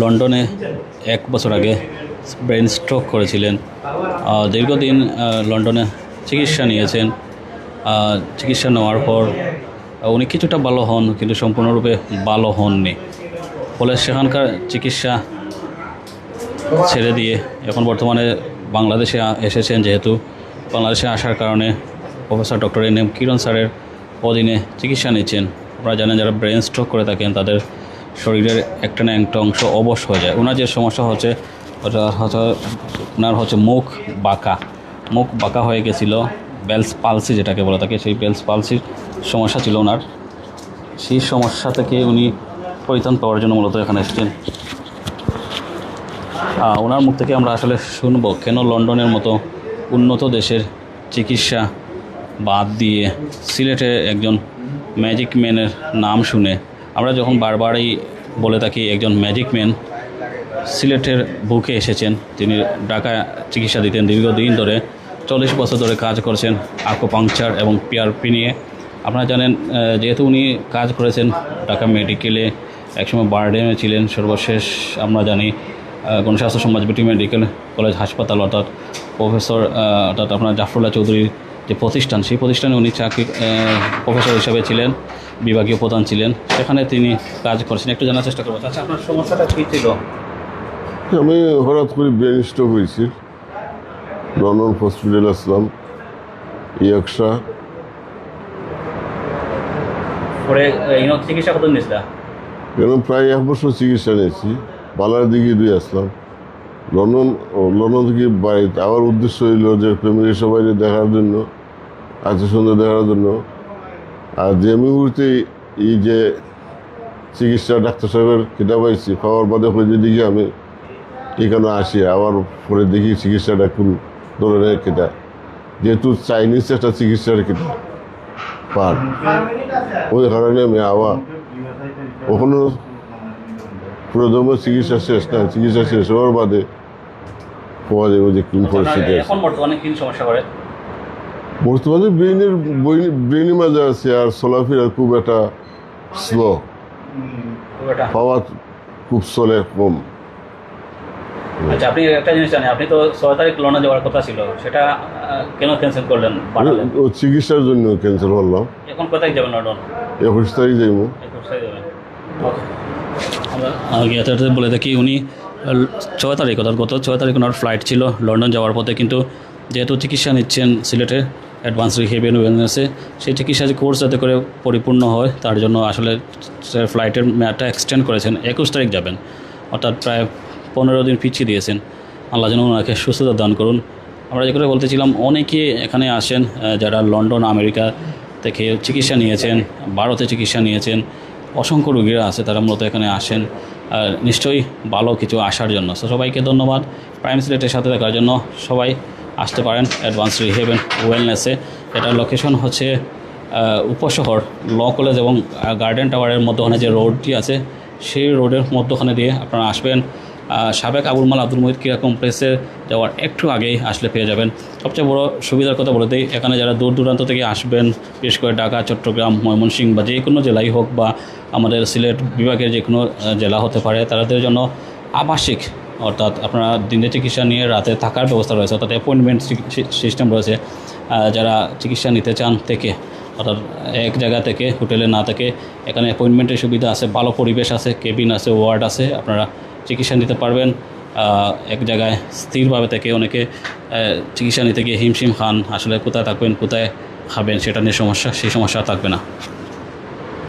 লন্ডনে 1 বছর আগে ব্রেন স্ট্রোক করেছিলেন। দীর্ঘদিন লন্ডনে চিকিৎসা নিয়েছেন। চিকিৎসা নেওয়ার পর উনি কিছুটা ভালো হন, কিন্তু সম্পূর্ণরূপে ভালো হননি। ফলে সেখানকার চিকিৎসা ছেড়ে দিয়ে এখন বর্তমানে বাংলাদেশে এসেছেন। যেহেতু বাংলাদেশে আসার কারণে প্রফেসর ডক্টর এন এম কিরণ স্যারের অধীনে চিকিৎসা নিচ্ছেন। আপনারা জানেন, যারা ব্রেন স্ট্রোক করে থাকেন তাদের শরীরের একটা না একটা অংশ অবশ হয়ে যায়। ওনার যে সমস্যা হচ্ছে ওনার হচ্ছে মুখ বাঁকা হয়ে গেছিল। বেলস পালসি যেটাকে বলে থাকে, সেই বেলস পালসির সমস্যা ছিল ওনার। সেই সমস্যা থেকে উনি পরিত্রাণ পাওয়ার জন্য মূলত এখানে এসেছেন। ওনার মুখ থেকে আমরা আসলে শুনব কেন লন্ডনের মতো উন্নত দেশের চিকিৎসা বাদ দিয়ে সিলেটে একজন ম্যাজিক ম্যানের নাম শুনে আমরা যখন বারবারই বলে থাকি একজন ম্যাজিক ম্যান সিলেটের বুকে এসেছেন। তিনি ঢাকায় চিকিৎসা দিতেন দীর্ঘদিন ধরে, 40 বছর ধরে কাজ করছেন আকুপাংচার এবং পিআরপি নিয়ে। আপনারা জানেন, যেহেতু উনি কাজ করেছেন ঢাকা মেডিকেলে, একসময় বারডেমে ছিলেন, সর্বশেষ আমরা জানি গণস্বাস্থ্য সমাজ বিটি মেডিকেল কলেজ হাসপাতাল অর্থাৎ আপনার জাফরুল্লাহ চৌধুরীর যে প্রতিষ্ঠান, সেই প্রতিষ্ঠানে উনি চাকরি প্রফেসর হিসাবে ছিলেন, বিভাগীয় প্রধান ছিলেন। সেখানে তিনি কাজ করছেন। একটু জানার চেষ্টা করবো। আচ্ছা, আপনার সমস্যাটা কী ছিল? আমি হঠাৎ করে ব্রেন স্ট্রোক হয়েছি। লন্ডন হসপিটাল আসলাম, ইয়র্কশায়ার। পরে চিকিৎসা কত নিয়েছিলেন? প্রায় 1 বছর চিকিৎসা নিয়েছি। পালার দিকে দিয়ে আসলাম লন্ডন থেকে বাড়িতে। আমার উদ্দেশ্য হইল যে ফ্যামিলির সবাই দেখার জন্য, আত্মীয়স্বজন দেখার জন্য। আর যে মুহূর্তে এই যে চিকিৎসা ডাক্তার সাহেবের কিতাব পাইছি, পাওয়ার বাদে হয়ে দিকে আমি এখানে আসি। আবার পরে দেখি চিকিৎসাটা কোন ধরনের কিতাব, যেহেতু চাইনিজ একটা চিকিৎসার কিতাব পার, ওই কারণে আমি আবার ওখানে প্রথম চিকিৎসা শেষ না, চিকিৎসা শেষ হওয়ার বাদে পাওয়া যাবে যে কোন পরিস্থিতি আছে। বর্তমানে ব্রেনের মাঝে আছে, আর চলাফেরা খুব একটা স্লো, পাওয়া খুব চলে কম। আচ্ছা, আপনি একটা জিনিস জানেন, আপনি তো 6 তারিখ লন্ডন যাওয়ার কথা ছিল, সেটা কেন ক্যান্সেল করলেন? ও চিকিৎসার জন্য ক্যান্সেল করলাম। এখন কোথায় যাবেন? লন্ডন 21 তারিখ যাইব। আমরা বলে থাকি উনি 6 তারিখ, গত 6 তারিখ ওনার ফ্লাইট ছিল লন্ডন যাওয়ার পথে। কিন্তু যেহেতু চিকিৎসা নিচ্ছেন সিলেটে অ্যাডভান্স রিহেব অ্যান্ড ওয়েলনেসে, সেই চিকিৎসা কোর্স যাতে করে পরিপূর্ণ হয় তার জন্য আসলে ফ্লাইটের মেয়াদটা এক্সটেন্ড করেছেন। 21 তারিখ যাবেন, অর্থাৎ প্রায় 15 দিন পিছিয়ে দিয়েছেন। আল্লাহ যেন ওনাকে সুস্থতা দান করুন। আমরা যে করে বলতেছিলাম, অনেকে এখানে আসেন যারা লন্ডন, আমেরিকা থেকে চিকিৎসা নিয়েছেন, ভারতে চিকিৎসা নিয়েছেন। অসংখ্য রোগীরা আছে, তারা মূলত এখানে আসেন নিশ্চয়ই ভালো কিছু আসার জন্য। তো সবাইকে ধন্যবাদ প্রাইম সিলেটের সাথে থাকার জন্য। সবাই আসতে পারেন অ্যাডভান্স রিহেব অ্যান্ড ওয়েলনেসে। এটার লোকেশন হচ্ছে উপশহর ল কলেজ এবং গার্ডেন টাওয়ারের মধ্যখানে যে রোডটি আছে, সেই রোডের মধ্যখানে দিয়ে আপনারা আসবেন। সাবেক আবুল মাল আব্দুল মুহিত ক্রীড়া কমপ্লেক্সে যাওয়ার একটু আগেই আসলে পেয়ে যাবেন। সবচেয়ে বড় সুবিধার কথা বলে দিই, এখানে যারা দূর দূরান্ত থেকে আসবেন, বিশেষ করে ঢাকা, চট্টগ্রাম, ময়মনসিংহ বা যে কোনো জেলাই হোক, বা আমাদের সিলেট বিভাগের যে কোনো জেলা হতে পারে, তাদের জন্য আবাসিক, অর্থাৎ আপনারা দিনে চিকিৎসা নিয়ে রাতে থাকার ব্যবস্থা রয়েছে, অর্থাৎ অ্যাপয়েন্টমেন্ট সিস্টেম রয়েছে। যারা চিকিৎসা নিতে চান থেকে, অর্থাৎ এক জায়গা থেকে হোটেলে না থেকে এখানে অ্যাপয়েন্টমেন্টের সুবিধা আছে, ভালো পরিবেশ আছে, কেবিন আছে, ওয়ার্ড আছে, আপনারা চিকিৎসা নিতে পারবেন। এক জায়গায় স্থিরভাবে থেকে অনেকে চিকিৎসা নিতে গিয়ে হিমশিম খান, আসলে কোথায় থাকবেন, কোথায় খাবেন, সেটা নিয়ে সমস্যা, সেই সমস্যা থাকবে না।